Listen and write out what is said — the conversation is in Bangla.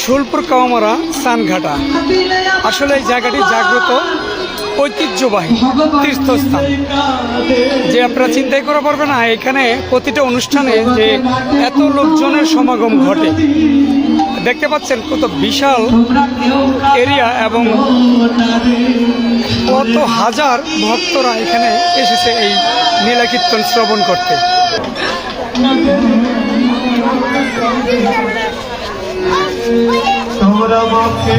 শুলপুর কাওয়ামারা সানঘাটা আসলে এই জায়গাটি জাগ্রত ঐতিহ্যবাহী তীর্থস্থান, যে আপনারা চিন্তাই করা পারবেন না এখানে প্রতিটা অনুষ্ঠানে যে এত লোকজনের সমাগম ঘটে। দেখতে পাচ্ছেন কত বিশাল এরিয়া এবং কত হাজার ভক্তরা এখানে এসেছে এই নীলাকীর্তন শ্রবণ করতে। তোমরা মাকে